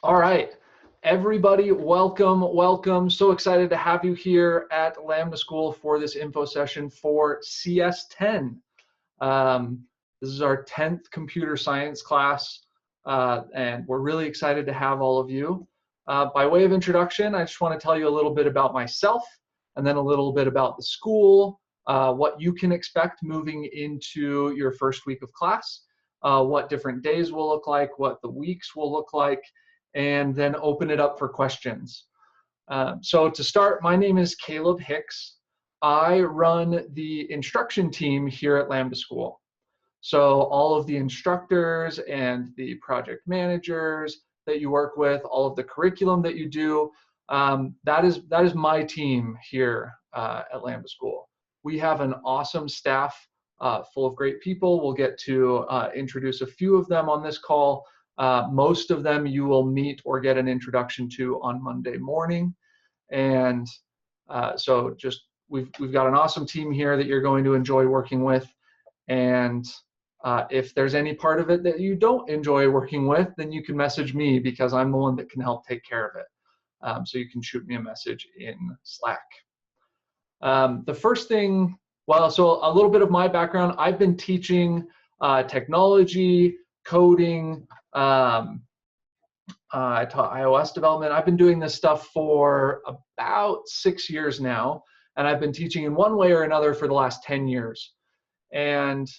All right, everybody, welcome. So excited to have you here at Lambda School for this info session for CS10. This is our 10th computer science class, and we're really excited to have all of you. By way of introduction, I just want to tell you a little bit about myself, and then a little bit about the school, what you can expect moving into your first week of class, what different days will look like, what the weeks will look like, and then open it up for questions. So to start, my name is Caleb Hicks. I run the instruction team here at Lambda School. So all of the instructors and the project managers that you work with, all of the curriculum that you do, that is my team here at Lambda School. We have an awesome staff full of great people. We'll get to introduce a few of them on this call. Most of them you will meet or get an introduction to on Monday morning. And so just we've got an awesome team here that you're going to enjoy working with. And if there's any part of it that you don't enjoy working with, then you can message me because I'm the one that can help take care of it. So you can shoot me a message in Slack. The first thing, well, so a little bit of my background. I've been teaching technology, coding, I taught iOS development. I've been doing this stuff for about 6 years now, and I've been teaching in one way or another for the last 10 years. And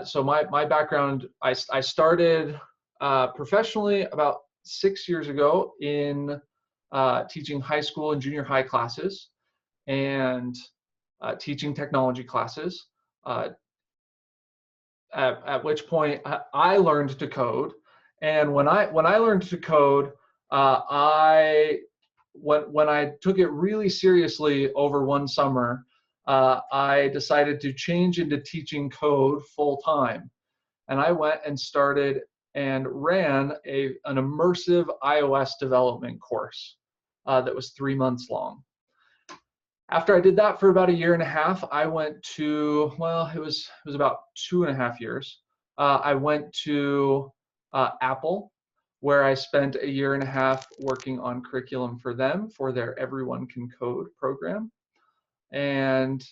so my background, I started professionally about 6 years ago in teaching high school and junior high classes and teaching technology classes, at which point I learned to code. And when I learned to code, when I took it really seriously over one summer, I decided to change into teaching code full time. And I went and started and ran an immersive iOS development course that was 3 months long. After I did that for about 1.5 years, I went to, well, it was about 2.5 years. I went to Apple, where I spent 1.5 years working on curriculum for them for their Everyone Can Code program. And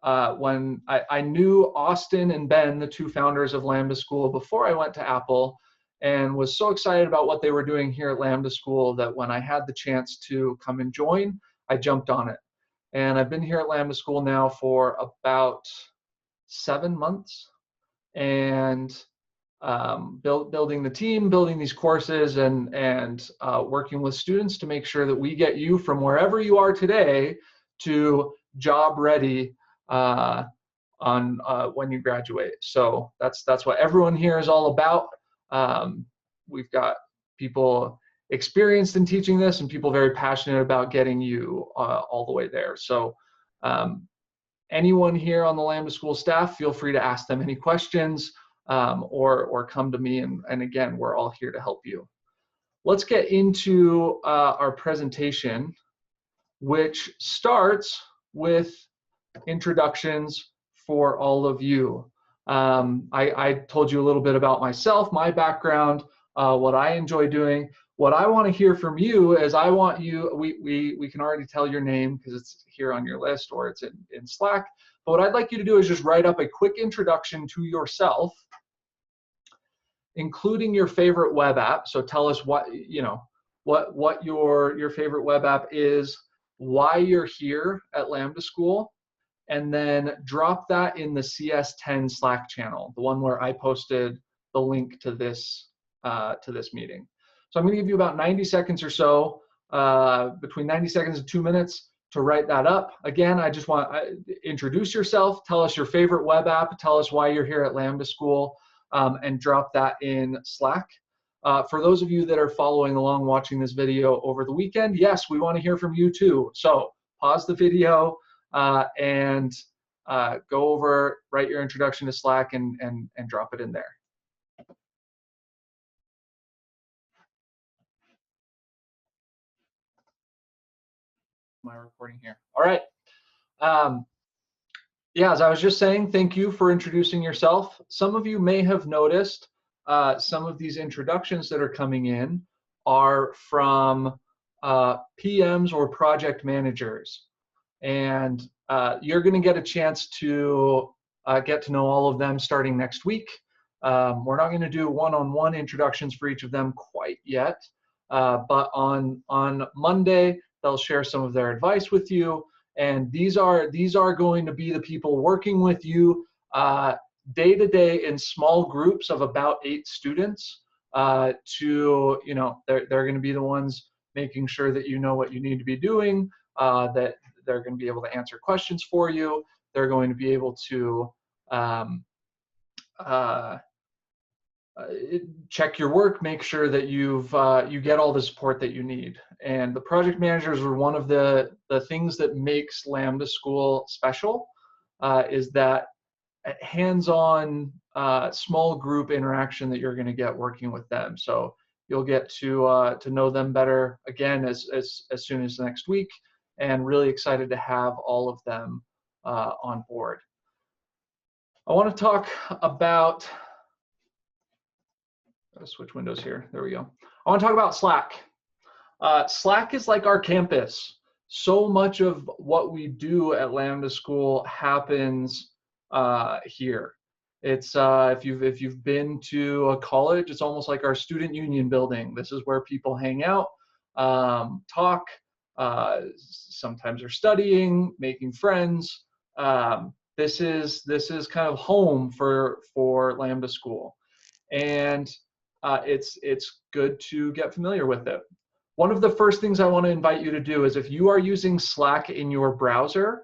when I knew Austin and Ben, the two founders of Lambda School, before I went to Apple, and was so excited about what they were doing here at Lambda School that when I had the chance to come and join, I jumped on it. And I've been here at Lambda School now for about 7 months, and building the team, building these courses, and working with students to make sure that we get you from wherever you are today to job ready when you graduate. So that's what everyone here is all about. We've got people experienced in teaching this and people very passionate about getting you all the way there. So anyone here on the Lambda School staff, feel free to ask them any questions or come to me, and again, we're all here to help you. Let's get into our presentation, which starts with introductions for all of you. I told you a little bit about myself, my background, what I enjoy doing. What I want to hear from you is I want you, we can already tell your name because it's here on your list or it's in Slack, but what I'd like you to do is just write up a quick introduction to yourself, including your favorite web app. So tell us what your favorite web app is, why you're here at Lambda School, and then drop that in the CS10 Slack channel, the one where I posted the link to this meeting. So I'm going to give you about 90 seconds or so, between 90 seconds and 2 minutes, to write that up. Again, I just want introduce yourself, tell us your favorite web app, tell us why you're here at Lambda School, and drop that in Slack. For those of you that are following along watching this video over the weekend, yes, we want to hear from you too. So pause the video and go over, write your introduction to Slack and drop it in there. My recording here. All right. Yeah, as I was just saying, thank you for introducing yourself. Some of you may have noticed some of these introductions that are coming in are from PMs or project managers. And you're going to get a chance to get to know all of them starting next week. We're not going to do one-on-one introductions for each of them quite yet, but on Monday, they'll share some of their advice with you. And these are going to be the people working with you day to day in small groups of about 8 students. They're going to be the ones making sure that you know what you need to be doing, that they're going to be able to answer questions for you. They're going to be able to check your work, make sure that you get all the support that you need. And the project managers are one of the things that makes Lambda School special, is that hands-on small group interaction that you're going to get working with them. So you'll get to know them better again as soon as next week, and really excited to have all of them on board. I want to talk about, switch windows here. There we go. I want to talk about Slack. Slack is like our campus. So much of what we do at Lambda School happens here. It's if you've been to a college, it's almost like our student union building. This is where people hang out, talk. Sometimes they're studying, making friends. This is kind of home for Lambda School, and it's good to get familiar with it. One of the first things I want to invite you to do is, if you are using Slack in your browser,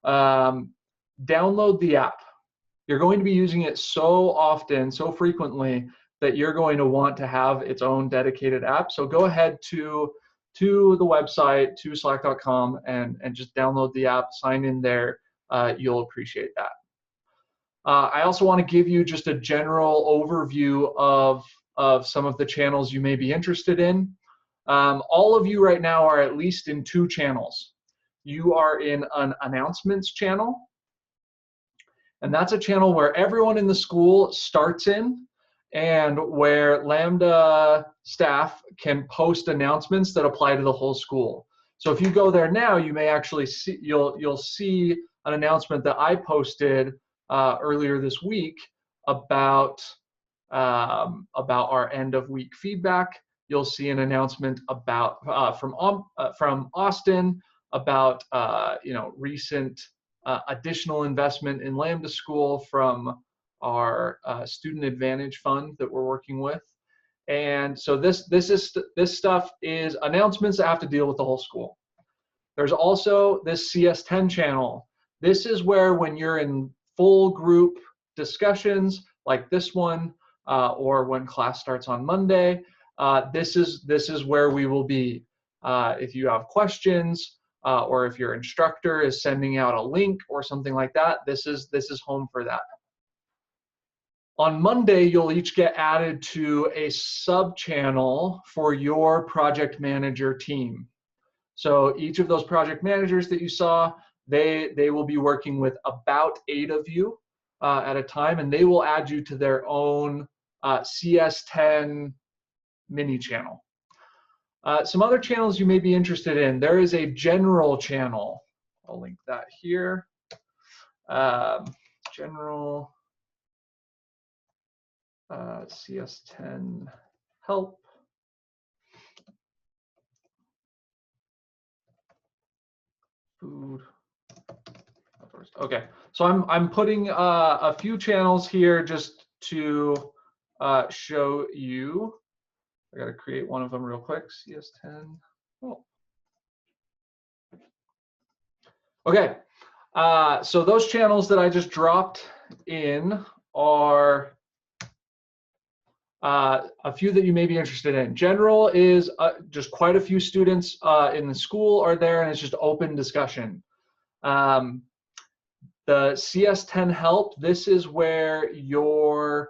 download the app. You're going to be using it so often, so frequently, that you're going to want to have its own dedicated app. So go ahead to the website, to slack.com, and just download the app, sign in there. You'll appreciate that. I also want to give you just a general overview of some of the channels you may be interested in. All of you right now are at least in 2 channels. You are in an announcements channel, and that's a channel where everyone in the school starts in, and where Lambda staff can post announcements that apply to the whole school. So if you go there now, you may actually see, you'll see an announcement that I posted earlier this week about our end of week feedback. You'll see an announcement about from Austin about recent additional investment in Lambda School from our Student Advantage Fund that we're working with. And so this stuff is announcements that have to deal with the whole school. There's also this CS10 channel. This is where, when you're in full group discussions like this one, or when class starts on Monday, this is where we will be. If you have questions, or if your instructor is sending out a link or something like that, this is home for that. On Monday, you'll each get added to a sub-channel for your project manager team. So each of those project managers that you saw, they will be working with about 8 of you at a time, and they will add you to their own CS10 mini channel. Some other channels you may be interested in. There is a general channel. I'll link that here. General CS10 help. Food. Okay, so I'm putting a few channels here just to show you. I got to create one of them real quick. CS10. Oh. Okay, so those channels that I just dropped in are a few that you may be interested in. General is just quite a few students in the school are there, and it's just open discussion. The CS10 help, this is where you're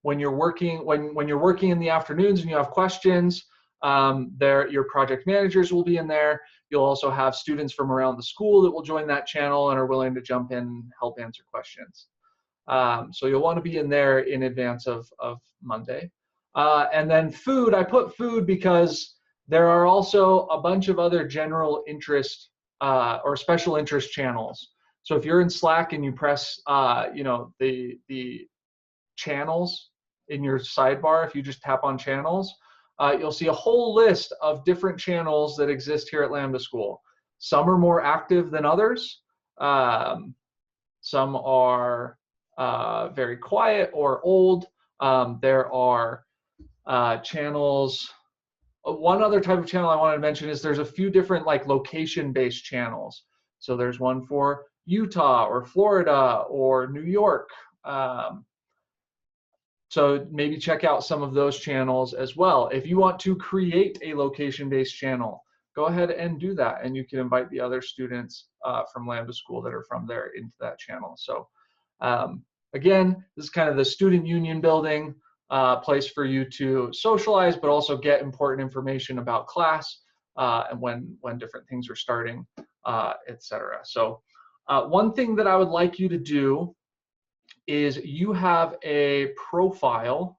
when you're working in the afternoons and you have questions, your project managers will be in there. You'll also have students from around the school that will join that channel and are willing to jump in and help answer questions. So you'll want to be in there in advance of Monday. And then food, I put food because there are also a bunch of other general interest or special interest channels. So if you're in Slack and you press, the channels in your sidebar, if you just tap on channels, you'll see a whole list of different channels that exist here at Lambda School. Some are more active than others. Some are very quiet or old. There are channels. One other type of channel I wanted to mention is there's a few different like location-based channels. So there's one for Utah or Florida or New York. So maybe check out some of those channels as well. If you want to create a location-based channel, go ahead and do that, and you can invite the other students from Lambda School that are from there into that channel. So again, this is kind of the student union building place for you to socialize, but also get important information about class and when different things are starting, etc. So one thing that I would like you to do is you have a profile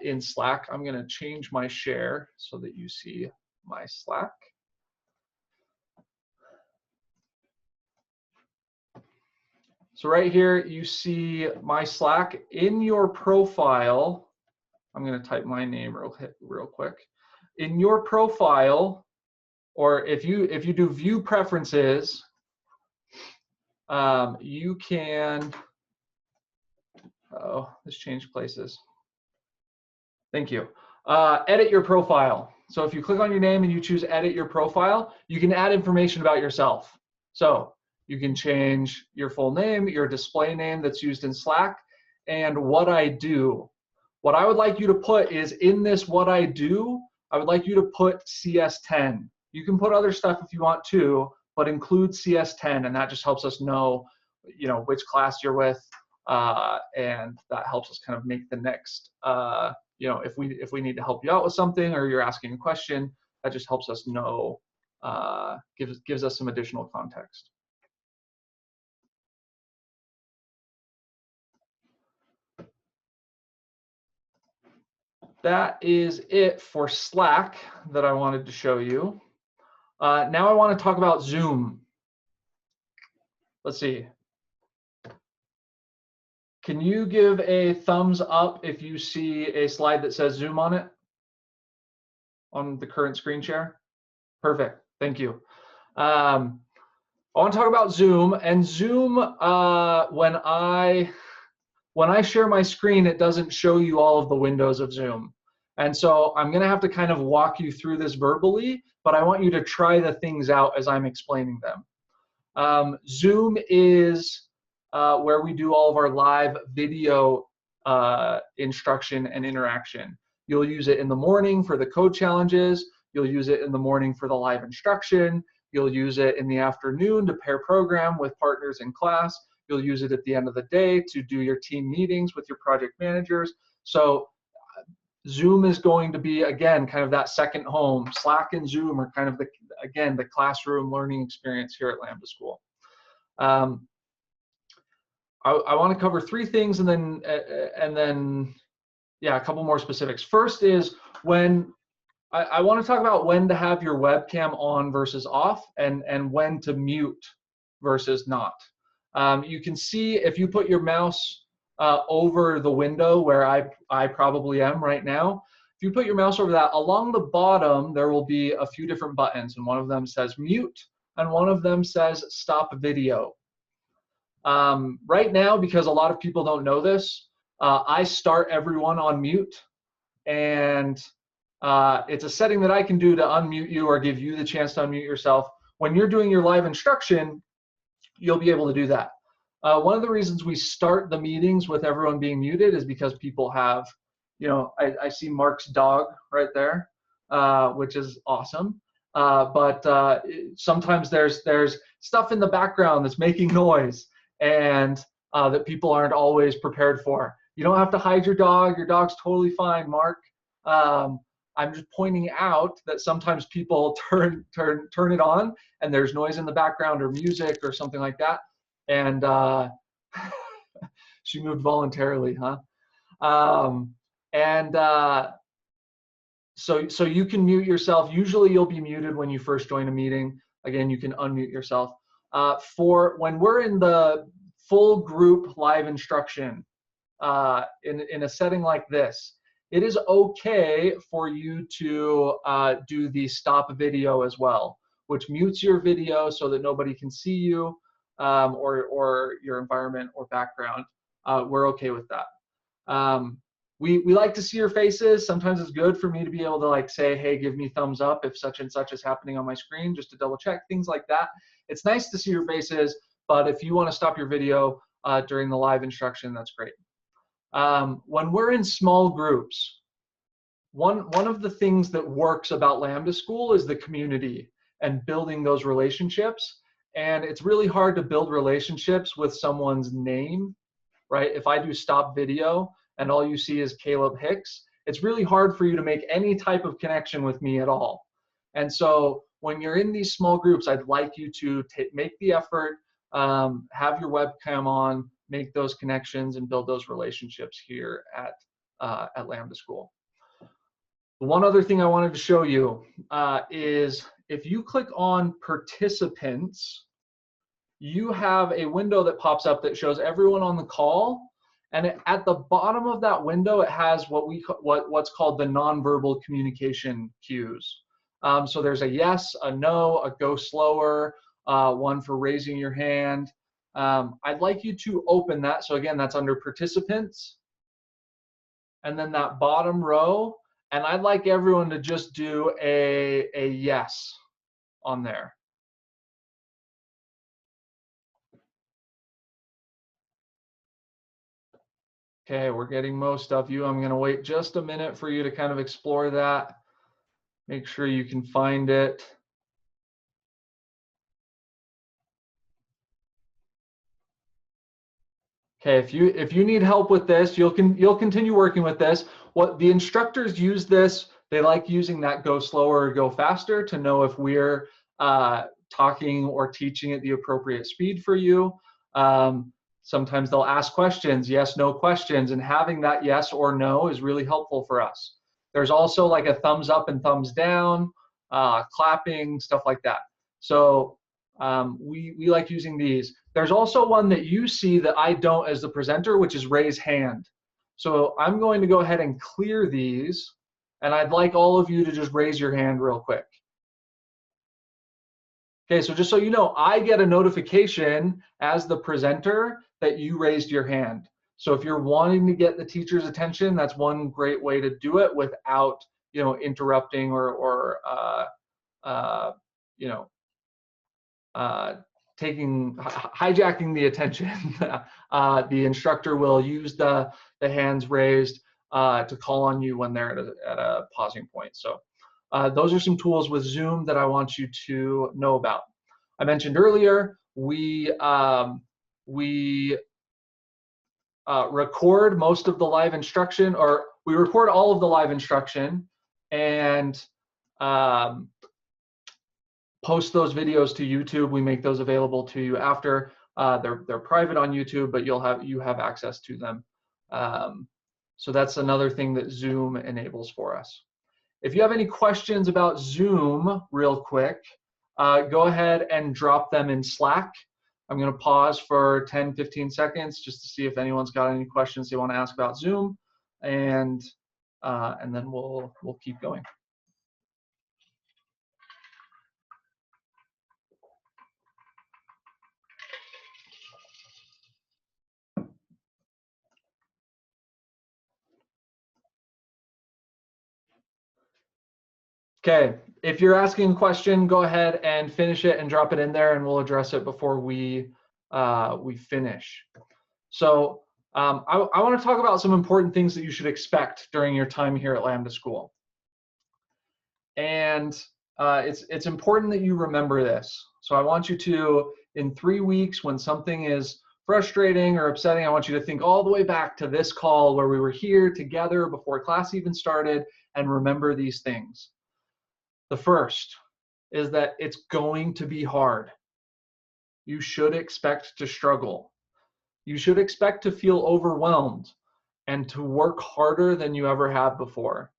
in Slack. I'm going to change my share so that you see my Slack. So right here, you see my Slack. In your profile, I'm going to type my name real quick. In your profile, or if you do view preferences, you can. Oh, this changed places. Thank you. Edit your profile. So if you click on your name and you choose edit your profile, you can add information about yourself. So you can change your full name, your display name that's used in Slack, and what I do. What I would like you to put is in this what I do, I would like you to put CS10. You can put other stuff if you want to, but include CS10, and that just helps us know, which class you're with, and that helps us kind of make the next, if we need to help you out with something or you're asking a question, that just helps us know, gives us some additional context. That is it for Slack that I wanted to show you. Now I want to talk about Zoom. Let's see. Can you give a thumbs up if you see a slide that says Zoom on it? On the current screen share? Perfect, thank you. I want to talk about Zoom, and Zoom, when I share my screen, it doesn't show you all of the windows of Zoom. And so I'm gonna have to kind of walk you through this verbally, but I want you to try the things out as I'm explaining them. Zoom is where we do all of our live video instruction and interaction. You'll use it in the morning for the code challenges. You'll use it in the morning for the live instruction. You'll use it in the afternoon to pair program with partners in class. You'll use it at the end of the day to do your team meetings with your project managers. So Zoom is going to be, again, kind of that second home. Slack and Zoom are kind of, the classroom learning experience here at Lambda School. I want to cover three things and then a couple more specifics. First is when I want to talk about when to have your webcam on versus off, and when to mute versus not. You can see if you put your mouse over the window where I probably am right now. If you put your mouse over that, along the bottom there will be a few different buttons, and one of them says mute and one of them says stop video. Right now, because a lot of people don't know this, I start everyone on mute, and it's a setting that I can do to unmute you or give you the chance to unmute yourself. When you're doing your live instruction, you'll be able to do that. One of the reasons we start the meetings with everyone being muted is because people have, I see Mark's dog right there, which is awesome. But sometimes there's stuff in the background that's making noise, and that people aren't always prepared for. You don't have to hide your dog. Your dog's totally fine, Mark. I'm just pointing out that sometimes people turn it on and there's noise in the background or music or something like that. And she moved voluntarily, huh? And so you can mute yourself. Usually you'll be muted when you first join a meeting. Again, you can unmute yourself. For when we're in the full group live instruction, in a setting like this, it is okay for you to do the stop video as well, which mutes your video so that nobody can see you or your environment or background. We're okay with that. We like to see your faces. Sometimes it's good for me to be able to like say, hey, give me thumbs up if such and such is happening on my screen, just to double check, things like that. It's nice to see your faces, but if you want to stop your video during the live instruction, that's great. When we're in small groups, one of the things that works about Lambda School is the community and building those relationships. And it's really hard to build relationships with someone's name, right? If I do stop video and all you see is Caleb Hicks, it's really hard for you to make any type of connection with me at all. And so when you're in these small groups, I'd like you to make the effort, have your webcam on, make those connections and build those relationships here at Lambda School. One other thing I wanted to show you is if you click on participants, you have a window that pops up that shows everyone on the call. And at the bottom of that window, it has what's called the nonverbal communication cues. So there's a yes, a no, a go slower, one for raising your hand. I'd like you to open that. So again, that's under participants. And then that bottom row, and I'd like everyone to just do a yes on there. Okay, we're getting most of you. I'm gonna wait just a minute for you to kind of explore that. Make sure you can find it. Okay, if you need help with this, you'll continue working with this. What the instructors use this, they like using that go slower or go faster to know if we're talking or teaching at the appropriate speed for you. Sometimes they'll ask questions, yes, no questions, and having that yes or no is really helpful for us. There's also like a thumbs up and thumbs down, clapping, stuff like that. So we like using these. There's also one that you see that I don't as the presenter, which is raise hand. So I'm going to go ahead and clear these, and I'd like all of you to just raise your hand real quick. Okay, so just so you know, I get a notification as the presenter that you raised your hand. So if you're wanting to get the teacher's attention, that's one great way to do it without, interrupting or hijacking the attention. The instructor will use the hands raised to call on you when they're at a pausing point. So those are some tools with Zoom that I want you to know about. I mentioned earlier, we record most of the live instruction, or we record all of the live instruction and post those videos to YouTube. We make those available to you after. They're private on YouTube, but you have access to them. So that's another thing that Zoom enables for us. If you have any questions about Zoom real quick, go ahead and drop them in Slack. I'm going to pause for 10-15 seconds just to see if anyone's got any questions they want to ask about Zoom, and then we'll keep going. Okay, if you're asking a question, go ahead and finish it and drop it in there, and we'll address it before we finish. So I want to talk about some important things that you should expect during your time here at Lambda School. And it's important that you remember this. So I want you to, in 3 weeks, when something is frustrating or upsetting, I want you to think all the way back to this call where we were here together before class even started, and remember these things. The first is that it's going to be hard. You should expect to struggle. You should expect to feel overwhelmed. and to work harder than you ever have before.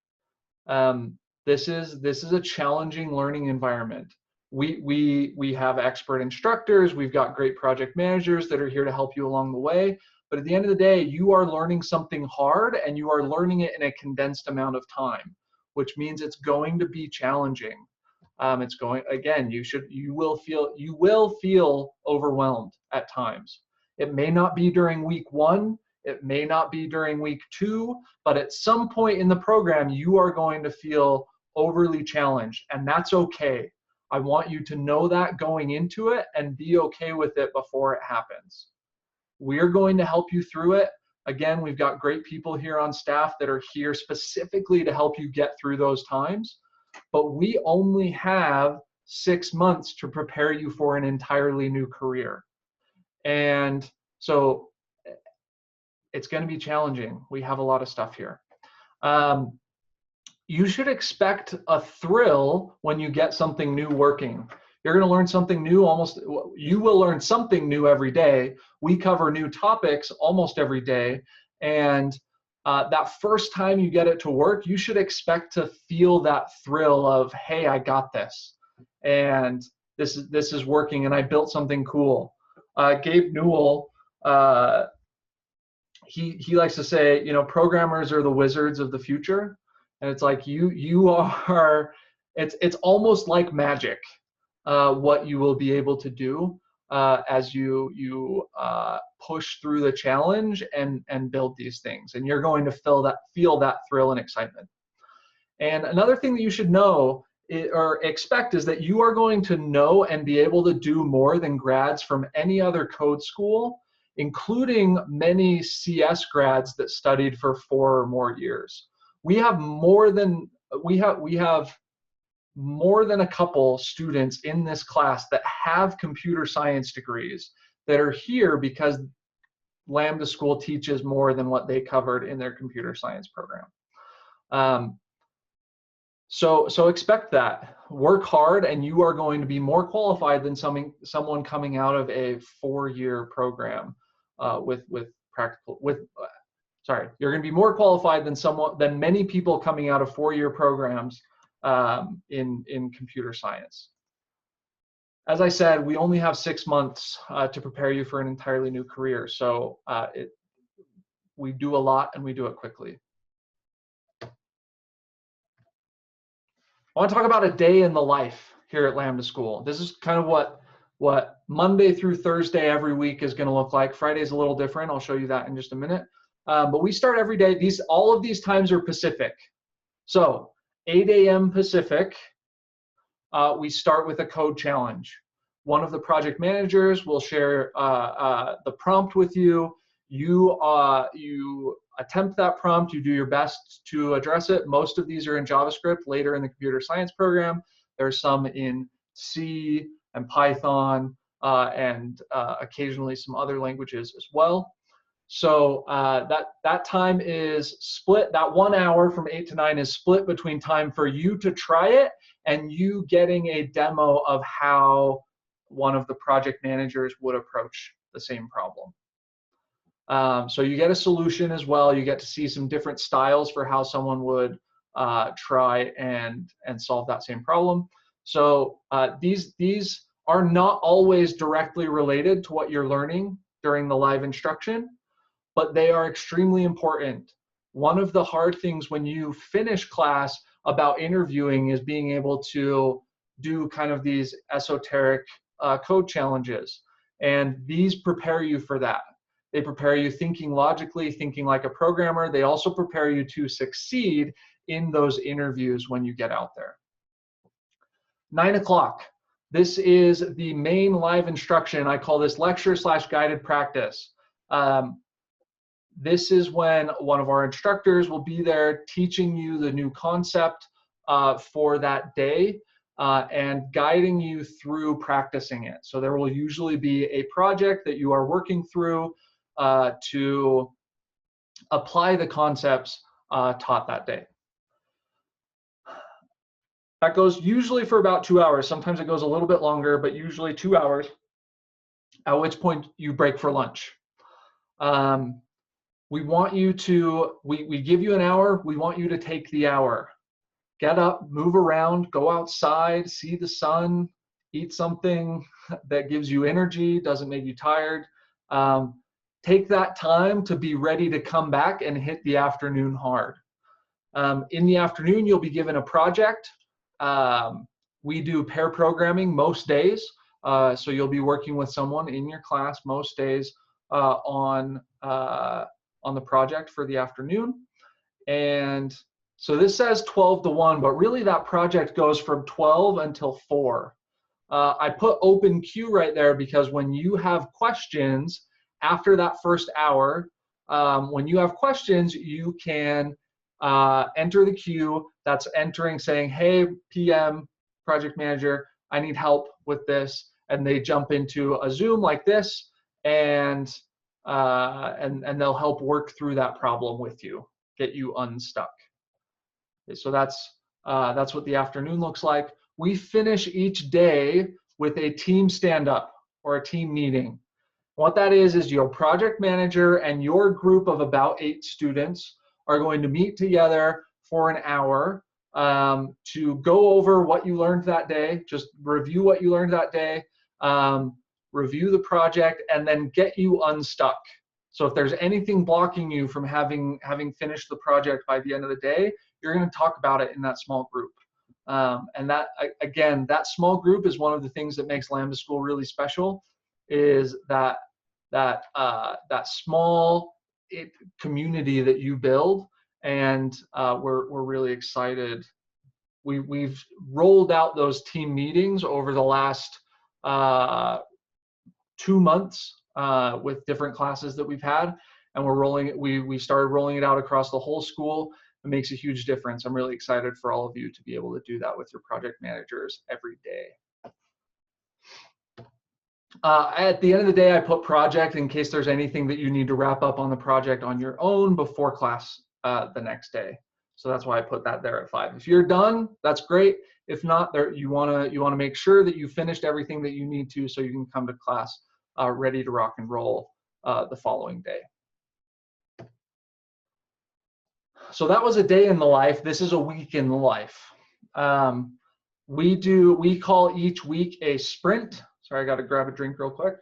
Um, this is a challenging learning environment. We have expert instructors, we've got great project managers that are here to help you along the way. But at the end of the day, you are learning something hard, and you are learning it in a condensed amount of time, which means it's going to be challenging. It's going, again, you will feel overwhelmed at times. It may not be during week 1, it may not be during week 2, but at some point in the program, you are going to feel overly challenged, and that's okay. I want you to know that going into it and be okay with it before it happens. We're going to help you through it. Again, we've got great people here on staff that are here specifically to help you get through those times, but we only have 6 months to prepare you for an entirely new career. And so it's going to be challenging. We have a lot of stuff here. You should expect a thrill when you get something new working. You're going to learn something new you will learn something new every day. We cover new topics almost every day. And that first time you get it to work, you should expect to feel that thrill of, hey, I got this. And this is working, and I built something cool. Gabe Newell, he likes to say, you know, programmers are the wizards of the future. And it's like you are, it's almost like magic, what you will be able to do as you push through the challenge and build these things. And you're going to feel that thrill and excitement. And another thing that you should know or expect is that you are going to know and be able to do more than grads from any other code school, including many CS grads that studied for 4 or more years. We have more than a couple students in this class that have computer science degrees that are here because Lambda School teaches more than what they covered in their computer science program. So expect that. Work hard, and you are going to be more qualified than someone coming out of a 4-year program you're going to be more qualified than many people coming out of 4-year programs in computer science. As I said, we only have 6 months to prepare you for an entirely new career. So we do a lot, and we do it quickly. I want to talk about a day in the life here at Lambda School. This is kind of what Monday through Thursday every week is going to look like. Friday's a little different. I'll show you that in just a minute. But we start every day. All of these times are Pacific. So 8 a.m. Pacific, we start with a code challenge. One of the project managers will share the prompt with you. You attempt that prompt. You do your best to address it. Most of these are in JavaScript. Later in the computer science program, there's some in C and Python and occasionally some other languages as well. So that time is split. That 1 hour from 8 to 9 is split between time for you to try it and you getting a demo of how one of the project managers would approach the same problem. So you get a solution as well. You get to see some different styles for how someone would try and solve that same problem. So these are not always directly related to what you're learning during the live instruction, but they are extremely important. One of the hard things when you finish class about interviewing is being able to do kind of these esoteric code challenges. And these prepare you for that. They prepare you thinking logically, thinking like a programmer. They also prepare you to succeed in those interviews when you get out there. 9 o'clock. This is the main live instruction. I call this lecture/guided practice. This is when one of our instructors will be there teaching you the new concept for that day and guiding you through practicing it. So there will usually be a project that you are working through to apply the concepts taught that day. That goes usually for about 2 hours. Sometimes it goes a little bit longer, but usually 2 hours, at which point you break for lunch. we want you to, we give you an hour, we want you to take the hour. Get up, move around, go outside, see the sun, eat something that gives you energy, doesn't make you tired. Take that time to be ready to come back and hit the afternoon hard. In the afternoon, you'll be given a project. We do pair programming most days, so you'll be working with someone in your class most days on the project for the afternoon. And so this says 12 to 1, but really that project goes from 12 until 4. I put open queue right there because when you have questions after that first hour, when you have questions, you can enter the queue. That's entering saying, hey, PM, project manager, I need help with this. And they jump into a Zoom like this, and they'll help work through that problem with you, get you unstuck. Okay, so that's what the afternoon looks like. We finish each day with a team stand-up or a team meeting. What that is your project manager and your group of about 8 students are going to meet together for an hour to go over what you learned that day, just review what you learned that day, review the project, and then get you unstuck. So if there's anything blocking you from having finished the project by the end of the day, you're going to talk about it in that small group. And that, again, that small group is one of the things that makes Lambda School really special, is that small community that you build, and we're really excited. We've rolled out those team meetings over the last 2 months with different classes that we've had, and we started rolling it out across the whole school. It makes a huge difference. I'm really excited for all of you to be able to do that with your project managers every day. At the end of the day, I put project in case there's anything that you need to wrap up on the project on your own before class the next day. So that's why I put that there at 5. If you're done, that's great. If not, you wanna make sure that you finished everything that you need to, so you can come to class ready to rock and roll the following day. So that was a day in the life. This is a week in the life. We call each week a sprint. Sorry, I got to grab a drink real quick.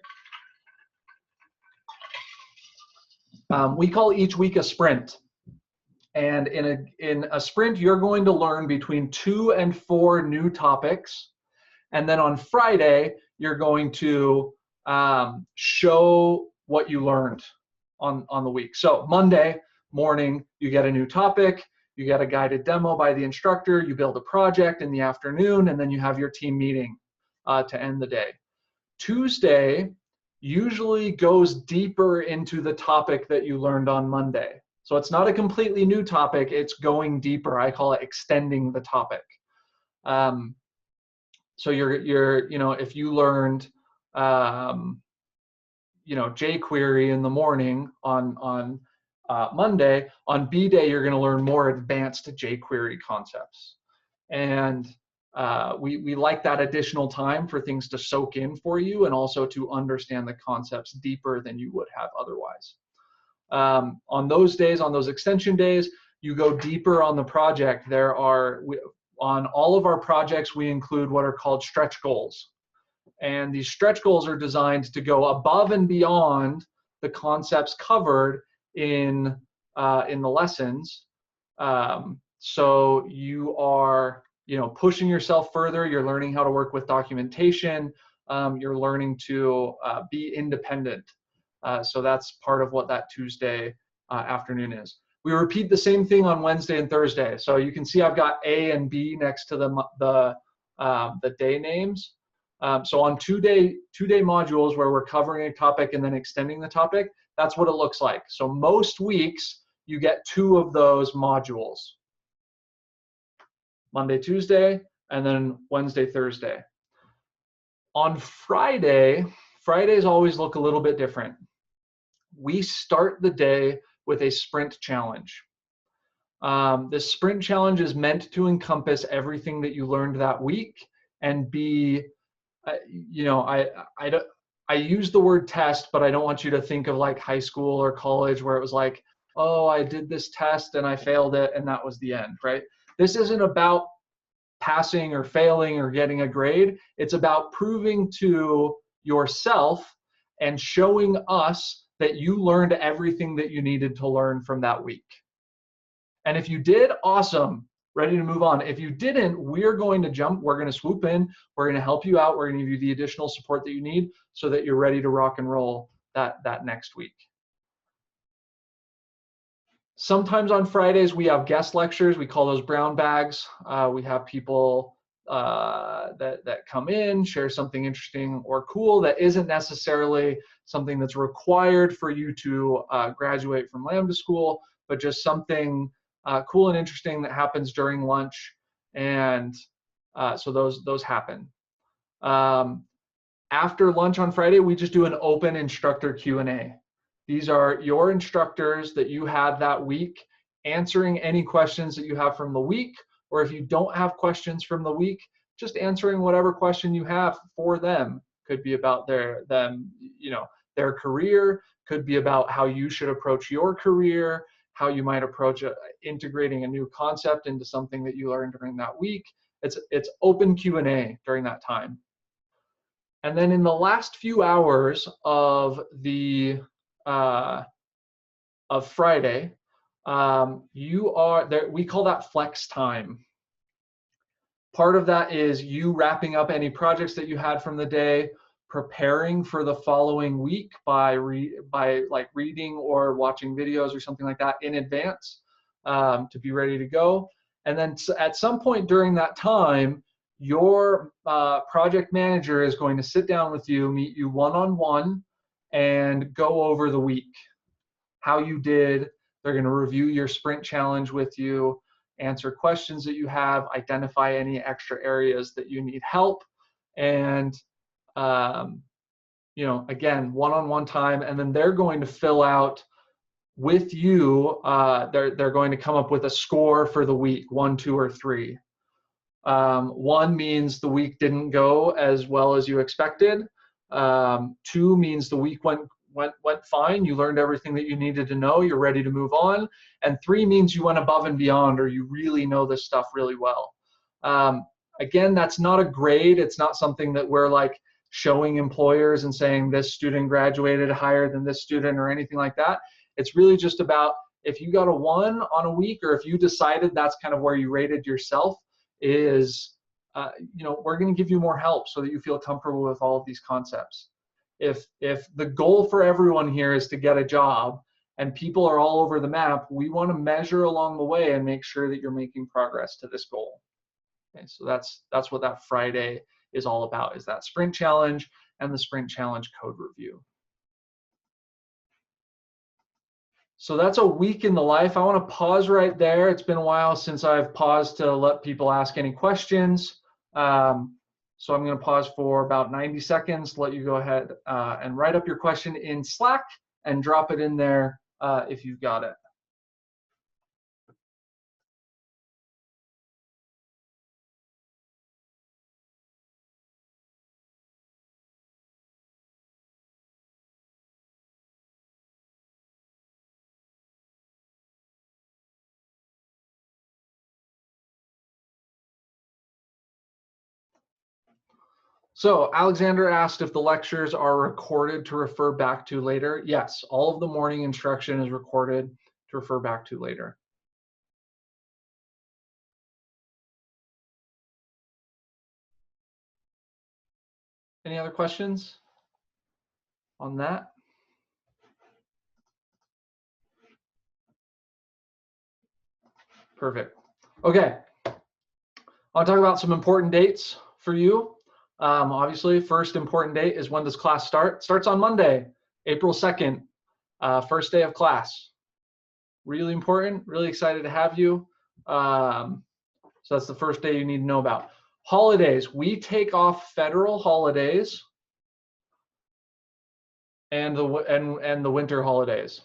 We call each week a sprint. And in a sprint, you're going to learn between 2 and 4 new topics. And then on Friday, you're going to show what you learned on the week. So Monday morning, you get a new topic, you get a guided demo by the instructor, you build a project in the afternoon, and then you have your team meeting to end the day. Tuesday usually goes deeper into the topic that you learned on Monday. So it's not a completely new topic, it's going deeper. I call it extending the topic. So if you learned jQuery in the morning on Monday, on B day you're going to learn more advanced jQuery concepts. And we like that additional time for things to soak in for you, and also to understand the concepts deeper than you would have otherwise. On those days, on those extension days, you go deeper on the project. On all of our projects, we include what are called stretch goals. And these stretch goals are designed to go above and beyond the concepts covered in the lessons. So you are pushing yourself further. You're learning how to work with documentation. You're learning to be independent. So that's part of what that Tuesday afternoon is. We repeat the same thing on Wednesday and Thursday. So you can see I've got A and B next to the day names. So on two-day modules where we're covering a topic and then extending the topic, that's what it looks like. So most weeks you get 2 of those modules. Monday, Tuesday, and then Wednesday, Thursday. On Fridays always look a little bit different. We start the day with a sprint challenge. This sprint challenge is meant to encompass everything that you learned that week and be, I use the word test, but I don't want you to think of like high school or college where it was like oh, I did this test and I failed it and that was the end, right? This isn't about passing or failing or getting a grade. It's about proving to yourself and showing us that you learned everything that you needed to learn from that week. And if you did, awesome, ready to move on. If you didn't, we're going to swoop in, we're going to help you out, we're going to give you the additional support that you need so that you're ready to rock and roll that next week. Sometimes on Fridays we have guest lectures. We call those brown bags. We have people that come in, share something interesting or cool that isn't necessarily something that's required for you to graduate from Lambda School, but just something cool and interesting that happens during lunch. And so those happen. After lunch on Friday, we just do an open instructor Q&A. These are your instructors that you had that week answering any questions that you have from the week, or if you don't have questions from the week, just answering whatever question you have for them. Could be about their career, could be about how you should approach your career, how you might approach integrating a new concept into something that you learned during that week. It's open Q&A during that time. And then in the last few hours of Friday, you are there. We call that flex time. Part of that is you wrapping up any projects that you had from the day, preparing for the following week by like reading or watching videos or something like that in advance to be ready to go. And then at some point during that time, your project manager is going to sit down with you, meet you one-on-one, and go over the week, how you did. They're going to review your sprint challenge with you, answer questions that you have, identify any extra areas that you need help, and again, one-on-one time. And then they're going to fill out with you. They're going to come up with a score for the week, 1, 2, or 3. 1 means the week didn't go as well as you expected. 2 means the week went fine. You learned everything that you needed to know. You're ready to move on. And 3 means you went above and beyond, or you really know this stuff really well. Again, that's not a grade. It's not something that we're like showing employers and saying this student graduated higher than this student or anything like that. It's really just about if you got a 1 on a week, or if you decided that's kind of where you rated yourself, is we're going to give you more help so that you feel comfortable with all of these concepts. If the goal for everyone here is to get a job and people are all over the map, we want to measure along the way and make sure that you're making progress to this goal. Okay, so that's what that Friday is all about, is that sprint challenge and the sprint challenge code review. So that's a week in the life. I want to pause right there. It's been a while since I've paused to let people ask any questions. So I'm going to pause for about 90 seconds, let you go ahead and write up your question in Slack and drop it in there if you've got it. So Alexander asked if the lectures are recorded to refer back to later. Yes, all of the morning instruction is recorded to refer back to later. Any other questions on that? Perfect. Okay, I'll talk about some important dates for you. Obviously, first important date is when does class start? Starts on Monday, April 2nd, first day of class. Really important, really excited to have you. So that's the first day you need to know about. Holidays, we take off federal holidays and the winter holidays.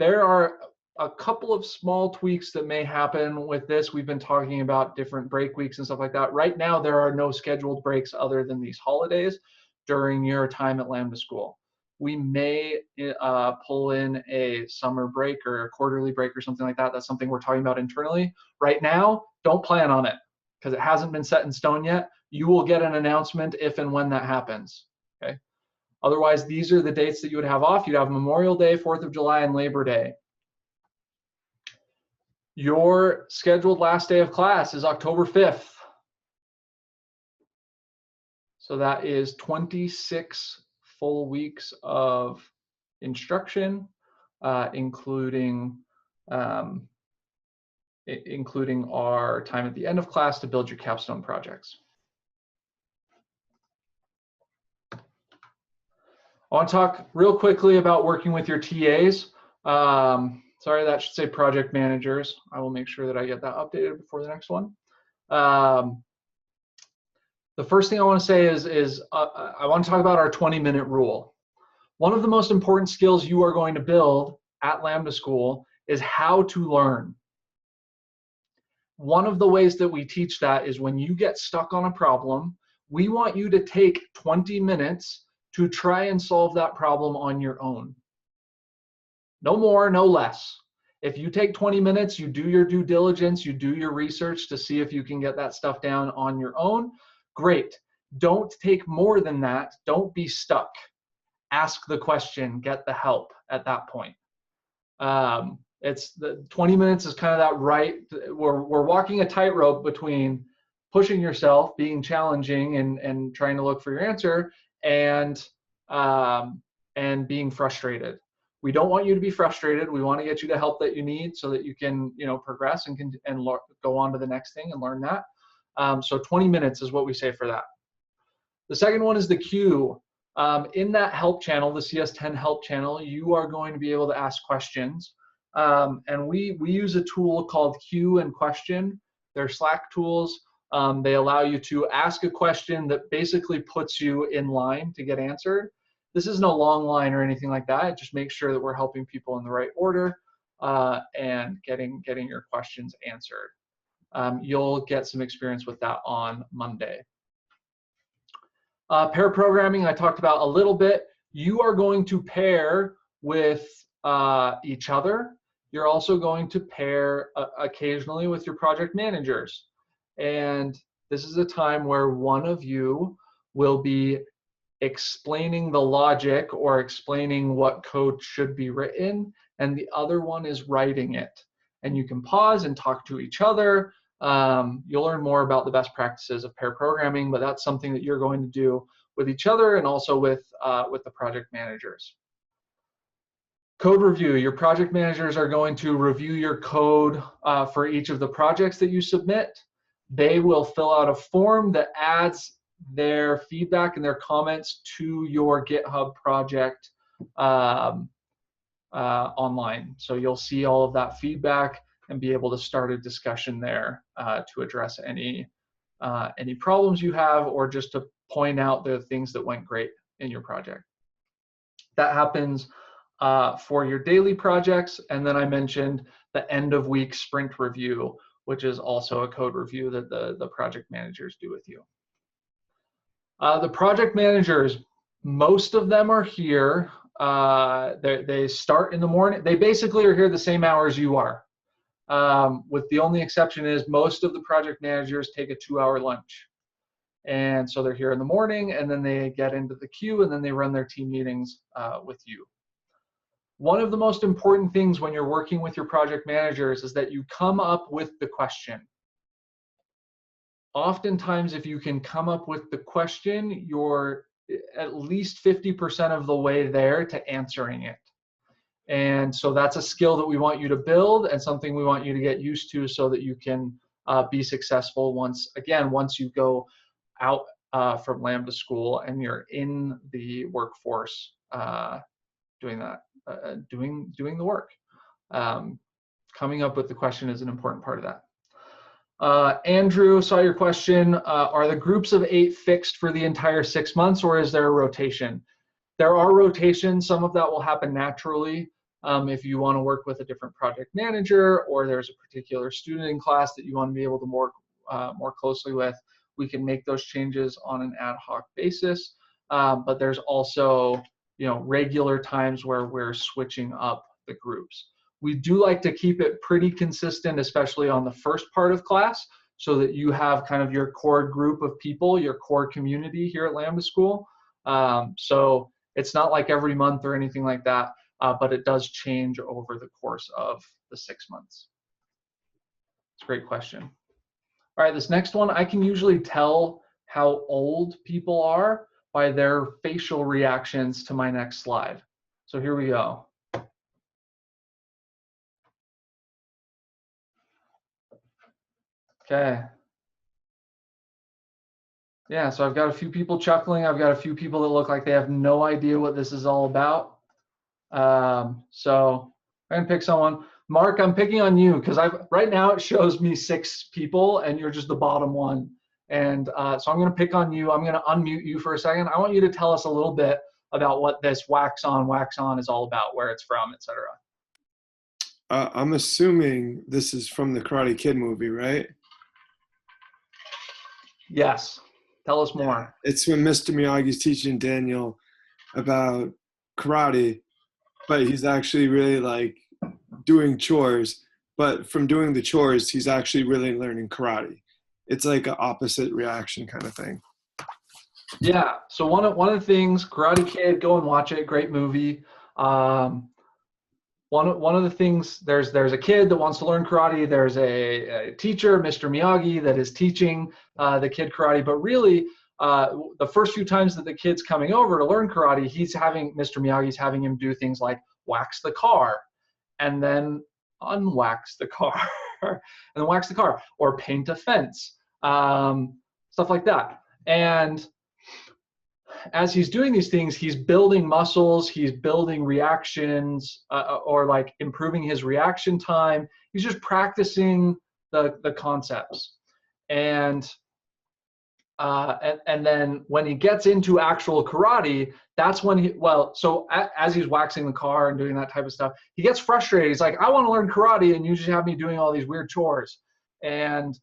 There are a couple of small tweaks that may happen with this. We've been talking about different break weeks and stuff like that. Right now, there are no scheduled breaks other than these holidays during your time at Lambda School. we may pull in a summer break or a quarterly break or something like that. That's something we're talking about internally. Right now, don't plan on it because it hasn't been set in stone yet. You will get an announcement if and when that happens, okay? Otherwise, these are the dates that you would have off. You'd have Memorial Day, 4th of July, and Labor Day. Your scheduled last day of class is October 5th. So that is 26 full weeks of instruction, including our time at the end of class to build your capstone projects. I want to talk real quickly about working with your TAs. Sorry, that should say project managers. I will make sure that I get that updated before the next one. The first thing I want to say is I want to talk about our 20-minute rule. One of the most important skills you are going to build at Lambda School is how to learn. One of the ways that we teach that is when you get stuck on a problem, we want you to take 20 minutes to try and solve that problem on your own. No more, no less. If you take 20 minutes, you do your due diligence, you do your research to see if you can get that stuff down on your own. Great. Don't take more than that. Don't be stuck. Ask the question, get the help at that point. It's the 20 minutes is kind of that right. We're walking a tightrope between pushing yourself, being challenging and trying to look for your answer, and being frustrated. We don't want you to be frustrated. We want to get you the help that you need so that you can, progress and go on to the next thing and learn that. So 20 minutes is what we say for that. The second one is the queue. In that help channel, the CS10 help channel, you are going to be able to ask questions. And we use a tool called Queue and Question. They're Slack tools. They allow you to ask a question that basically puts you in line to get answered. This isn't a long line or anything like that. It just makes sure that we're helping people in the right order and getting your questions answered. You'll get some experience with that on Monday. Pair programming, I talked about a little bit. You are going to pair with each other. You're also going to pair occasionally with your project managers. And this is a time where one of you will be explaining the logic or explaining what code should be written, and the other one is writing it. And you can pause and talk to each other. You'll learn more about the best practices of pair programming, but that's something that you're going to do with each other and also with the project managers. Code review. Your project managers are going to review your code for each of the projects that you submit. They will fill out a form that adds their feedback and their comments to your GitHub project online. So you'll see all of that feedback and be able to start a discussion there to address any problems you have or just to point out the things that went great in your project. That happens for your daily projects. And then I mentioned the end of week sprint review, which is also a code review that the project managers do with you. The project managers, most of them are here. They start in the morning. They basically are here the same hours you are. With the only exception is most of the project managers take a 2-hour lunch. And so they're here in the morning and then they get into the queue and then they run their team meetings with you. One of the most important things when you're working with your project managers is that you come up with the question. Oftentimes, if you can come up with the question, you're at least 50% of the way there to answering it. And so that's a skill that we want you to build and something we want you to get used to so that you can be successful once you go out from Lambda School and you're in the workforce doing that, doing the work. Coming up with the question is an important part of that. Andrew, saw your question. Are the groups of 8 fixed for the entire 6 months or is there a rotation? There are rotations. Some of that will happen naturally. If you want to work with a different project manager or there's a particular student in class that you want to be able to work more closely with, we can make those changes on an ad hoc basis. But there's also, regular times where we're switching up the groups. We do like to keep it pretty consistent, especially on the first part of class, so that you have kind of your core group of people, your core community here at Lambda School. So it's not like every month or anything like that, but it does change over the course of the 6 months. It's a great question. All right, this next one, I can usually tell how old people are by their facial reactions to my next slide. So here we go. Okay. Yeah, so I've got a few people chuckling. I've got a few people that look like they have no idea what this is all about. So I'm gonna pick someone. Mark, I'm picking on you because right now it shows me 6 people and you're just the bottom one. And so I'm gonna pick on you. I'm gonna unmute you for a second. I want you to tell us a little bit about what this wax on is all about, where it's from, etc. I'm assuming this is from the Karate Kid movie, right? Yes. Tell us more. It's when Mr. Miyagi's teaching Daniel about karate, but he's actually really like doing chores. But from doing the chores, he's actually really learning karate. It's like an opposite reaction kind of thing. Yeah. So one of the things, Karate Kid, go and watch it. Great movie. One of the things, there's a kid that wants to learn karate. There's a teacher, Mr. Miyagi, that is teaching the kid karate. But really, the first few times that the kid's coming over to learn karate, Mr. Miyagi's having him do things like wax the car, and then unwax the car, and then wax the car, or paint a fence, stuff like that. And as he's doing these things, he's building muscles, he's building reactions, or like improving his reaction time. He's just practicing the concepts. And then when he gets into actual karate, that's when as he's waxing the car and doing that type of stuff, he gets frustrated. He's like, I want to learn karate, and you just have me doing all these weird chores. And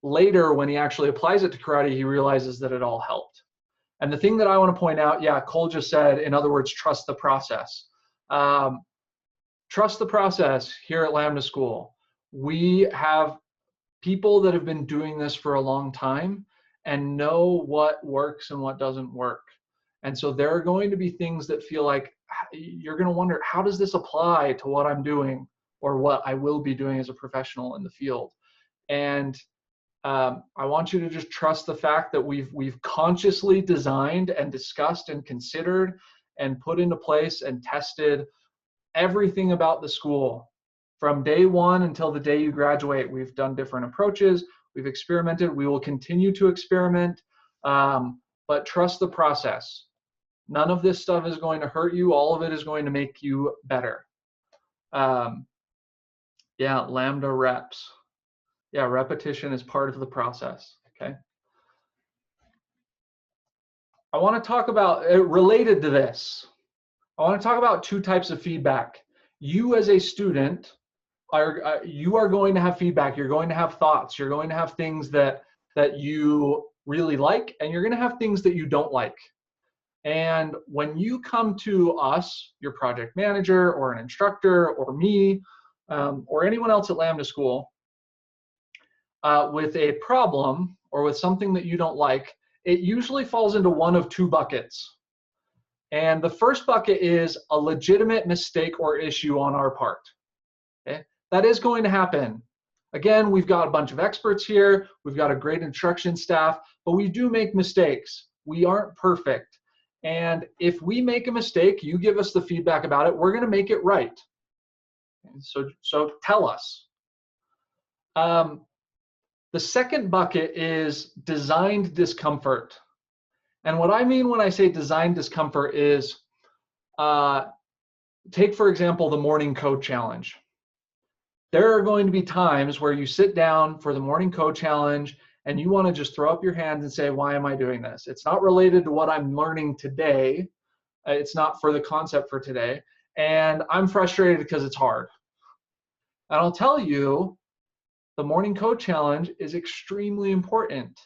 later when he actually applies it to karate, he realizes that it all helped. And the thing that I want to point out, Cole just said, in other words, trust the process. Trust the process here at Lambda School. We have people that have been doing this for a long time and know what works and what doesn't work. And so there are going to be things that feel like you're going to wonder, how does this apply to what I'm doing or what I will be doing as a professional in the field? And I want you to just trust the fact that we've consciously designed and discussed and considered and put into place and tested everything about the school. From day one until the day you graduate, we've done different approaches, we've experimented, we will continue to experiment, but trust the process. None of this stuff is going to hurt you, all of it is going to make you better. Lambda reps. Repetition is part of the process, okay? I want to talk about, related to this, I want to talk about 2 types of feedback. You as a student, you are going to have feedback, you're going to have thoughts, you're going to have things that you really like, and you're going to have things that you don't like. And when you come to us, your project manager or an instructor or me, or anyone else at Lambda School, with a problem or with something that you don't like, it usually falls into one of 2 buckets. And the first bucket is a legitimate mistake or issue on our part. Okay? That is going to happen. Again, we've got a bunch of experts here, we've got a great instruction staff, but we do make mistakes. We aren't perfect. And if we make a mistake, you give us the feedback about it, we're going to make it right. So tell us. The second bucket is designed discomfort. And what I mean when I say designed discomfort is, take for example, the morning code challenge. There are going to be times where you sit down for the morning code challenge and you want to just throw up your hands and say, why am I doing this? It's not related to what I'm learning today. It's not for the concept for today. And I'm frustrated because it's hard. And I'll tell you, the morning code challenge is extremely important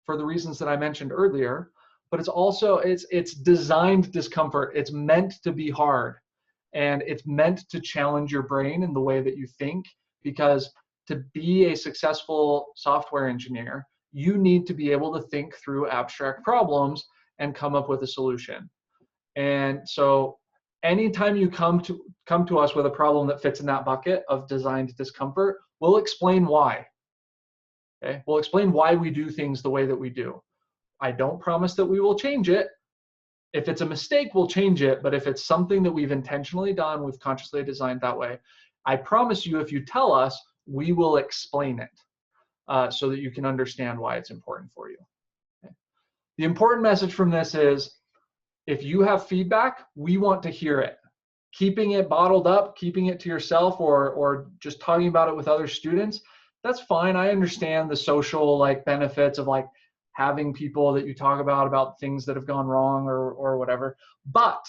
for the reasons that I mentioned earlier, but it's also, it's designed discomfort. It's meant to be hard, and it's meant to challenge your brain in the way that you think, because to be a successful software engineer, you need to be able to think through abstract problems and come up with a solution. And so anytime you come to us with a problem that fits in that bucket of designed discomfort, we'll explain why. Okay? We'll explain why we do things the way that we do. I don't promise that we will change it. If it's a mistake, we'll change it. But if it's something that we've intentionally done, we've consciously designed that way, I promise you, if you tell us, we will explain it so that you can understand why it's important for you. Okay? The important message from this is, if you have feedback, we want to hear it. Keeping it bottled up, keeping it to yourself, or just talking about it with other students, that's fine. I understand the social benefits of having people that you talk about things that have gone wrong or whatever. But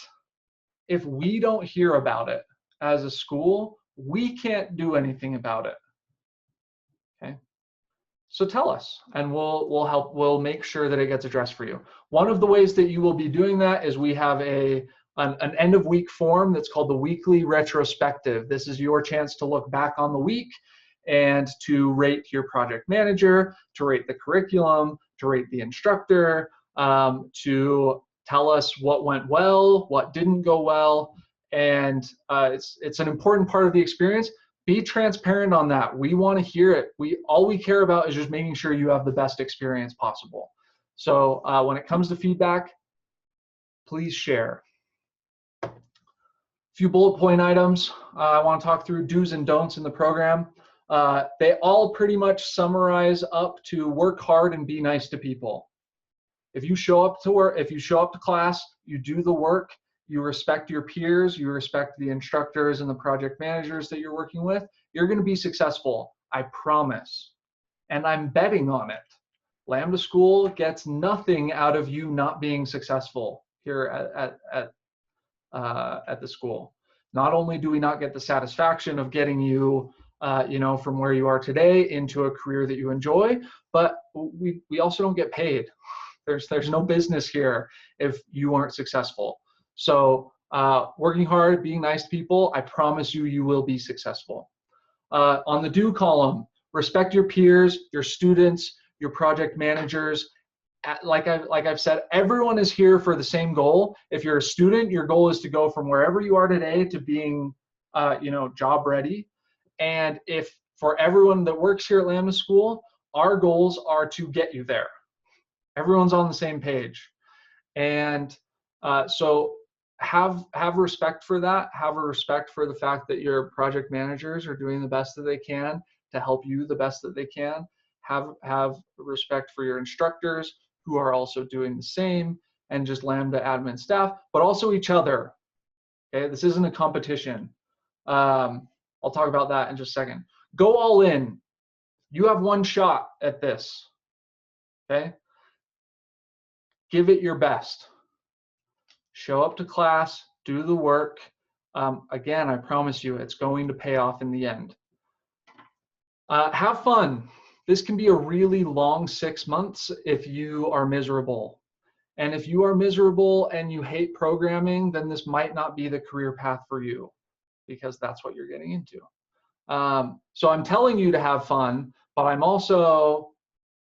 if we don't hear about it as a school, we can't do anything about it. Okay? So tell us, and we'll help. We'll make sure that it gets addressed for you. One of the ways that you will be doing that is we have an end of week form that's called the weekly retrospective. This is your chance to look back on the week and to rate your project manager, to rate the curriculum, to rate the instructor, to tell us what went well, what didn't go well, and it's an important part of the experience. Be transparent on that. We want to hear it. All we care about is just making sure you have the best experience possible. So when it comes to feedback, please share. A few bullet point items. I want to talk through do's and don'ts in the program. They all pretty much summarize up to work hard and be nice to people. If you show up to work, if you show up to class, you do the work, you respect your peers, you respect the instructors and the project managers that you're working with, you're going to be successful. I promise. And I'm betting on it. Lambda School gets nothing out of you not being successful here at the school. Not only do we not get the satisfaction of getting you, from where you are today into a career that you enjoy, but we also don't get paid. There's no business here if you aren't successful. So working hard, being nice to people, I promise you, you will be successful. On the do column, respect your peers, your students, your project managers. Like I've said, everyone is here for the same goal. If you're a student, your goal is to go from wherever you are today to being, job ready. And if for everyone that works here at Lambda School, our goals are to get you there. Everyone's on the same page. And so have respect for that. Have a respect for the fact that your project managers are doing the best that they can to help you the best that they can. Have respect for your instructors who are also doing the same, and just Lambda admin staff, but also each other. Okay, this isn't a competition. I'll talk about that in just a second. Go all in. You have one shot at this. Okay? Give it your best. Show up to class, do the work. Again, I promise you, it's going to pay off in the end. Have fun. This can be a really long 6 months if you are miserable. And if you are miserable and you hate programming, then this might not be the career path for you, because that's what you're getting into. So I'm telling you to have fun, but I'm also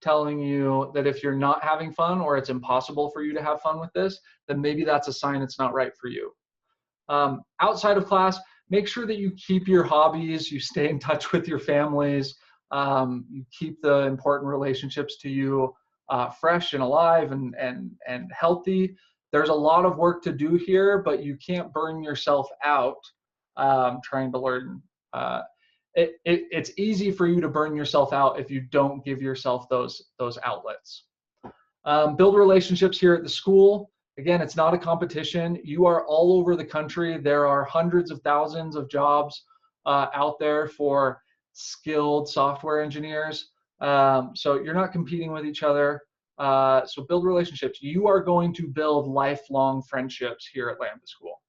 telling you that if you're not having fun, or it's impossible for you to have fun with this, then maybe that's a sign it's not right for you. Outside of class, make sure that you keep your hobbies, you stay in touch with your families, you keep the important relationships to you fresh and alive and healthy. There's a lot of work to do here, but you can't burn yourself out trying to learn. It's easy for you to burn yourself out if you don't give yourself those outlets. Build relationships here at the school. Again, it's not a competition. You are all over the country. There are hundreds of thousands of jobs out there for skilled software engineers. So you're not competing with each other. So build relationships. You are going to build lifelong friendships here at Lambda School.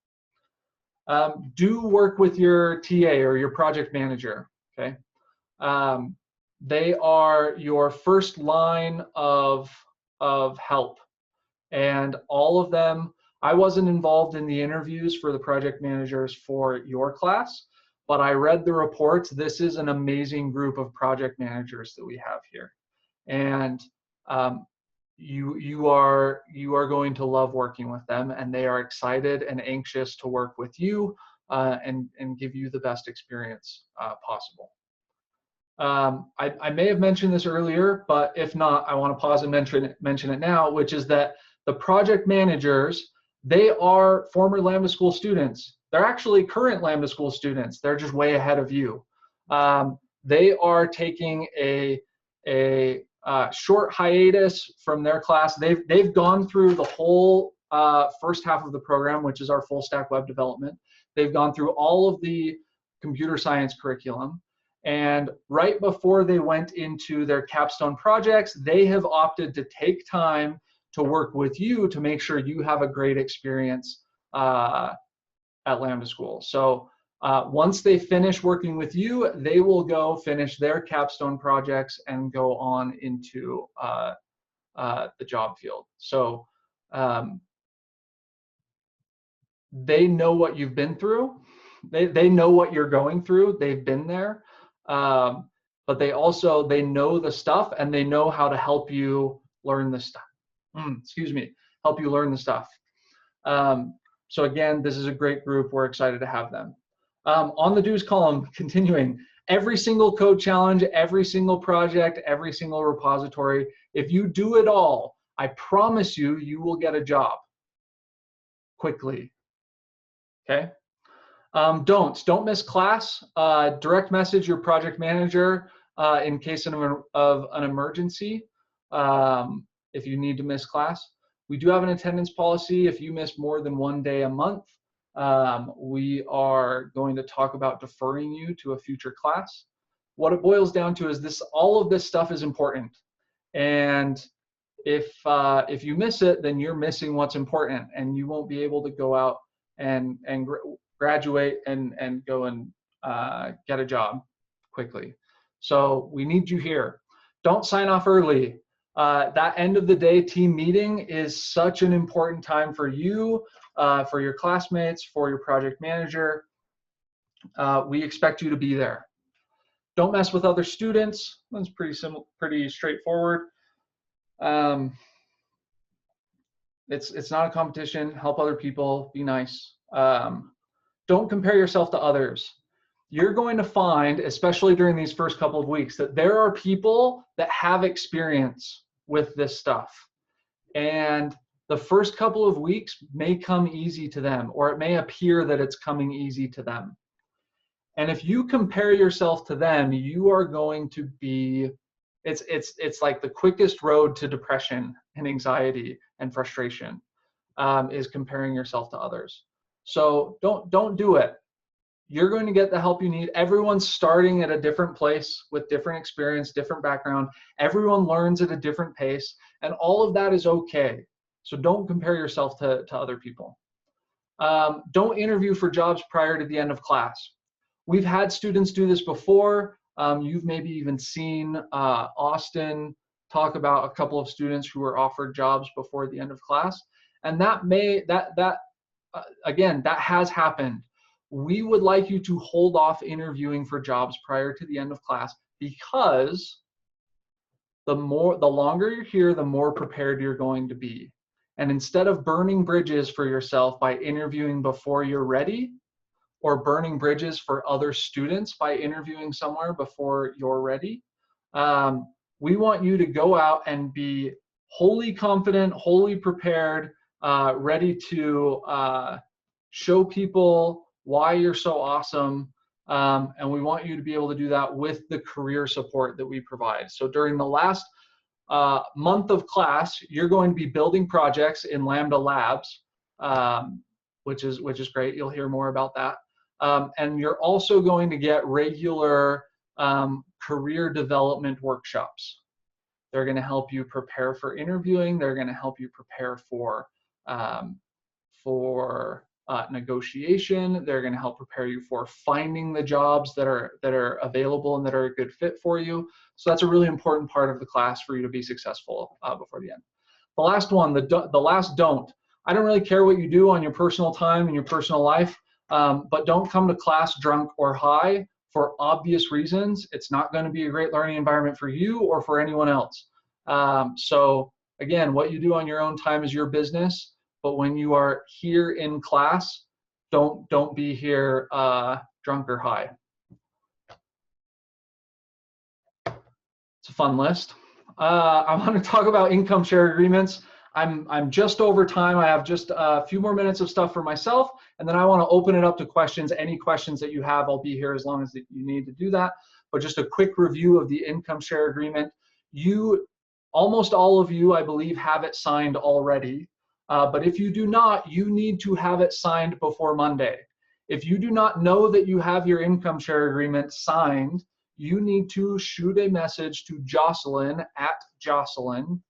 Do work with your TA or your project manager, okay? They are your first line of help. And all of them, I wasn't involved in the interviews for the project managers for your class, but I read the reports. This is an amazing group of project managers that we have here. And you are going to love working with them, and they are excited and anxious to work with you and give you the best experience possible. I may have mentioned this earlier, but if not, I want to pause and mention it now, which is that the project managers, they are former Lambda School students. They're actually current Lambda School students. They're just way ahead of you. They are taking a short hiatus from their class. They've gone through the whole first half of the program, which is our full stack web development. They've gone through all of the computer science curriculum. And right before they went into their capstone projects, they have opted to take time to work with you to make sure you have a great experience at Lambda School. So once they finish working with you, they will go finish their capstone projects and go on into the job field. So they know what you've been through. They know what you're going through. They've been there. But they know the stuff, and they know how to help you learn the stuff. Help you learn the stuff. So again, this is a great group. We're excited to have them. On the do's column, continuing, every single code challenge, every single project, every single repository, if you do it all, I promise you, you will get a job quickly. Okay? Don't miss class. Direct message your project manager in case of an emergency if you need to miss class. We do have an attendance policy. If you miss more than 1 day a month, we are going to talk about deferring you to a future class. What it boils down to is all of this stuff is important. And if you miss it, then you're missing what's important, and you won't be able to go out and graduate and go and get a job quickly. So we need you here. Don't sign off early. That end of the day team meeting is such an important time for you, for your classmates, for your project manager. We expect you to be there. Don't mess with other students. That's pretty straightforward. It's not a competition. Help other people. Be nice. Don't compare yourself to others. You're going to find, especially during these first couple of weeks, that there are people that have experience with this stuff. And the first couple of weeks may come easy to them, or it may appear that it's coming easy to them. And if you compare yourself to them, you are going to be, it's like the quickest road to depression and anxiety and frustration is comparing yourself to others. So don't do it. You're going to get the help you need. Everyone's starting at a different place with different experience, different background. Everyone learns at a different pace, and all of that is okay. So don't compare yourself to other people. Don't interview for jobs prior to the end of class. We've had students do this before. You've maybe even seen Austin talk about a couple of students who were offered jobs before the end of class, and again, that has happened. We would like you to hold off interviewing for jobs prior to the end of class, because the longer you're here, the more prepared you're going to be. And instead of burning bridges for yourself by interviewing before you're ready, or burning bridges for other students by interviewing somewhere before you're ready, we want you to go out and be wholly confident, wholly prepared, ready to show people why you're so awesome. And we want you to be able to do that with the career support that we provide. So during the last month of class, you're going to be building projects in Lambda Labs, which is great. You'll hear more about that. And you're also going to get regular career development workshops. They're going to help you prepare for interviewing. They're going to help you prepare for negotiation. They're going to help prepare you for finding the jobs that are available and that are a good fit for you. So that's a really important part of the class for you to be successful before the end. The last one, the last don't. I don't really care what you do on your personal time and your personal life, but don't come to class drunk or high for obvious reasons. It's not going to be a great learning environment for you or for anyone else. So again, what you do on your own time is your business, but when you are here in class, don't be here drunk or high. It's a fun list. I want to talk about income share agreements. I'm just over time. I have just a few more minutes of stuff for myself, and then I want to open it up to questions. Any questions that you have, I'll be here as long as you need to do that. But just a quick review of the income share agreement. Almost all of you, I believe, have it signed already. But if you do not, you need to have it signed before Monday. If you do not know that you have your income share agreement signed, you need to shoot a message to Jocelyn at Jocelyn.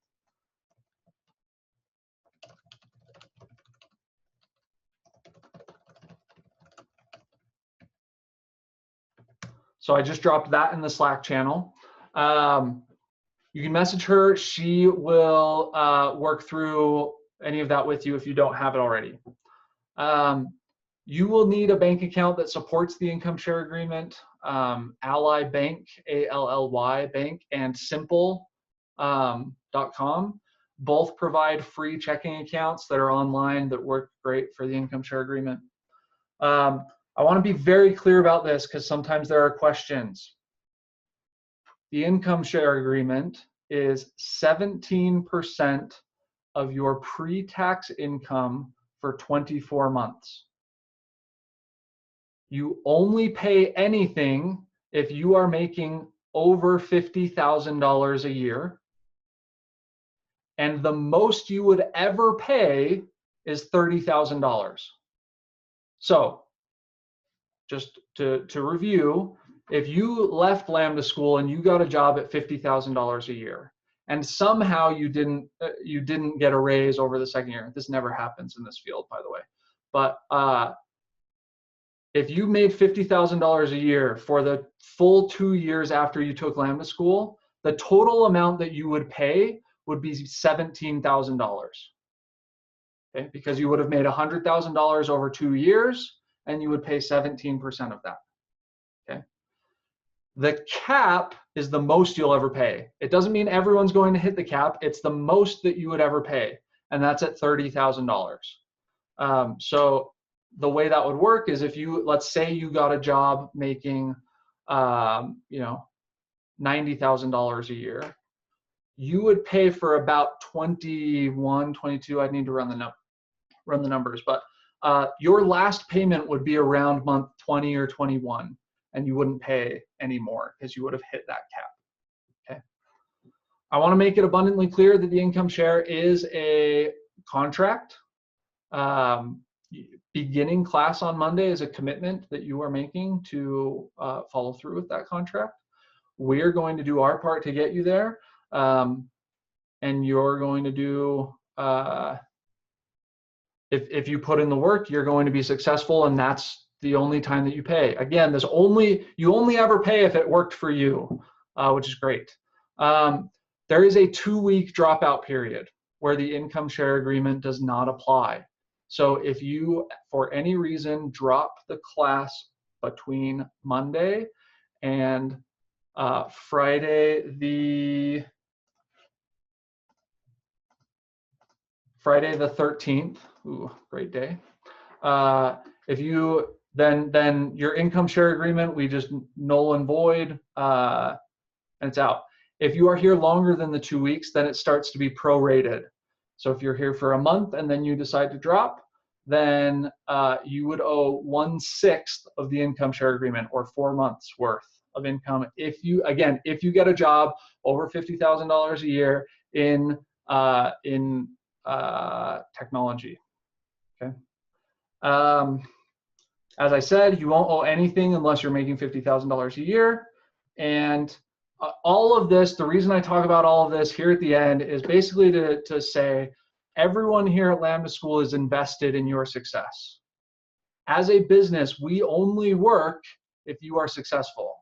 So I just dropped that in the Slack channel. You can message her. She will work through any of that with you if you don't have it already. You will need a bank account that supports the income share agreement. Ally Bank, ALLY Bank, and Simple.com both provide free checking accounts that are online that work great for the income share agreement. I want to be very clear about this because sometimes there are questions. The income share agreement is 17% of your pre-tax income for 24 months. You only pay anything if you are making over $50,000 a year. And the most you would ever pay is $30,000. So just to review, if you left Lambda School and you got a job at $50,000 a year, and somehow you didn't get a raise over the second year, this never happens in this field, by the way, but if you made $50,000 a year for the full 2 years after you took Lambda School, the total amount that you would pay would be $17,000. Okay, because you would have made $100,000 over 2 years, and you would pay 17% of that. Okay. The cap is the most you'll ever pay. It doesn't mean everyone's going to hit the cap. It's the most that you would ever pay, and that's at $30,000. So the way that would work is if you, let's say you got a job making, $90,000 a year, you would pay for about 21, 22. I'd need to run the numbers, but your last payment would be around month 20 or 21, and you wouldn't pay anymore because you would have hit that cap. Okay. I want to make it abundantly clear that the income share is a contract. Beginning class on Monday is a commitment that you are making to follow through with that contract. We're going to do our part to get you there, and you're going to do, if you put in the work, you're going to be successful, and that's the only time that you pay. Again, you only ever pay if it worked for you, which is great. There is a 2-week dropout period where the income share agreement does not apply. So if you, for any reason, drop the class between Monday and Friday the 13th, ooh, great day. If you, then your income share agreement, we just null and void, and it's out. If you are here longer than the 2 weeks, then it starts to be prorated. So if you're here for a month and then you decide to drop, then you would owe 1/6 of the income share agreement, or 4 months worth of income. If you get a job over $50,000 a year in technology. Okay. As I said, you won't owe anything unless you're making $50,000 a year. And all of this, the reason I talk about all of this here at the end is basically to say everyone here at Lambda School is invested in your success. As a business, we only work if you are successful.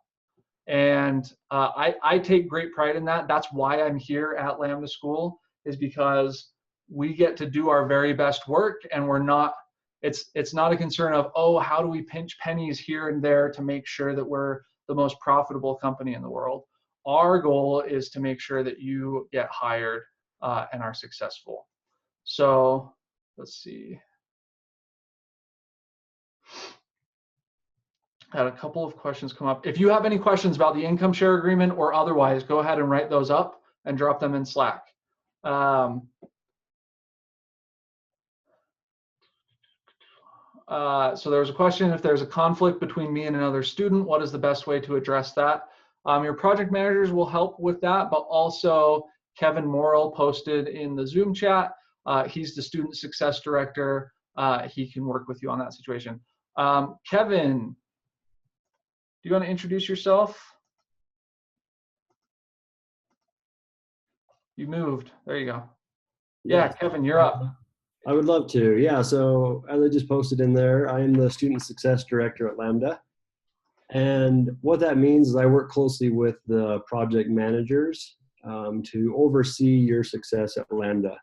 And I take great pride in that. That's why I'm here at Lambda School, is because we get to do our very best work, and we're not, it's not a concern of, oh, how do we pinch pennies here and there to make sure that we're the most profitable company in the world. Our goal is to make sure that you get hired and are successful. So let's see. Had a couple of questions come up. If you have any questions about the income share agreement or otherwise, go ahead and write those up and drop them in Slack. So there was a question, if there's a conflict between me and another student, what is the best way to address that? Your project managers will help with that, but also Kevin Morrill posted in the Zoom chat. He's the student success director. He can work with you on that situation. Kevin, do you want to introduce yourself? You moved. There you go. Yeah, Kevin, you're up. I would love to. Yeah, so as I just posted in there, I am the student success director at Lambda. And what that means is I work closely with the project managers to oversee your success at Lambda.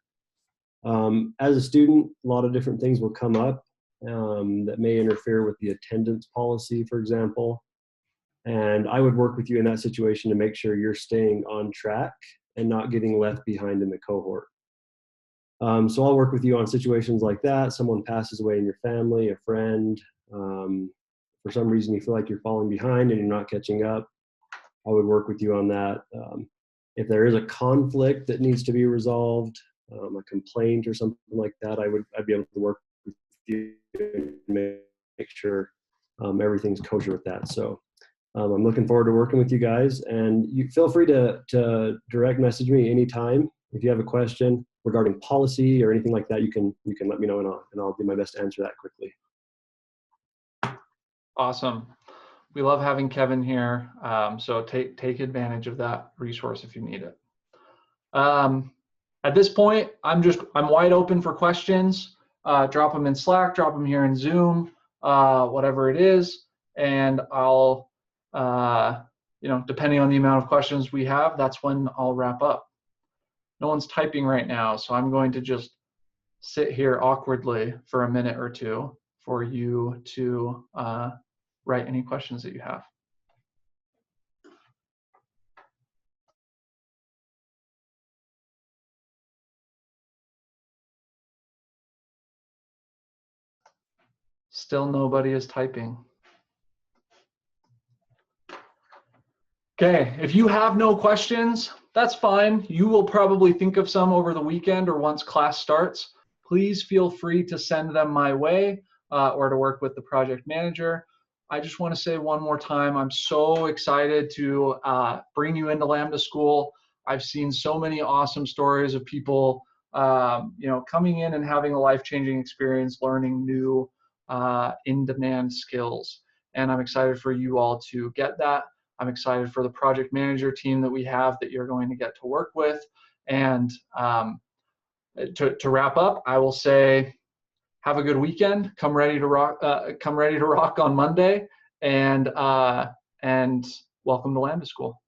As a student, a lot of different things will come up that may interfere with the attendance policy, for example. And I would work with you in that situation to make sure you're staying on track and not getting left behind in the cohort. So I'll work with you on situations like that. Someone passes away in your family, a friend. For some reason you feel like you're falling behind and you're not catching up. I would work with you on that. If there is a conflict that needs to be resolved, a complaint or something like that, I'd be able to work with you and make sure everything's kosher with that. So I'm looking forward to working with you guys, and you feel free to direct message me anytime. If you have a question regarding policy or anything like that, you can let me know, and I'll do my best to answer that quickly. Awesome. We love having Kevin here. So take advantage of that resource if you need it. At this point, I'm wide open for questions. Drop them in Slack, drop them here in Zoom, whatever it is, and I'll, depending on the amount of questions we have, that's when I'll wrap up. No one's typing right now, so I'm going to just sit here awkwardly for a minute or two for you to write any questions that you have. Still nobody is typing. Okay, if you have no questions, that's fine. You will probably think of some over the weekend or once class starts. Please feel free to send them my way or to work with the project manager. I just want to say one more time, I'm so excited to bring you into Lambda School. I've seen so many awesome stories of people coming in and having a life-changing experience, learning new in-demand skills. And I'm excited for you all to get that. I'm excited for the project manager team that we have that you're going to get to work with. And to wrap up, I will say, have a good weekend. Come ready to rock. Come ready to rock on Monday, and welcome to Lambda School.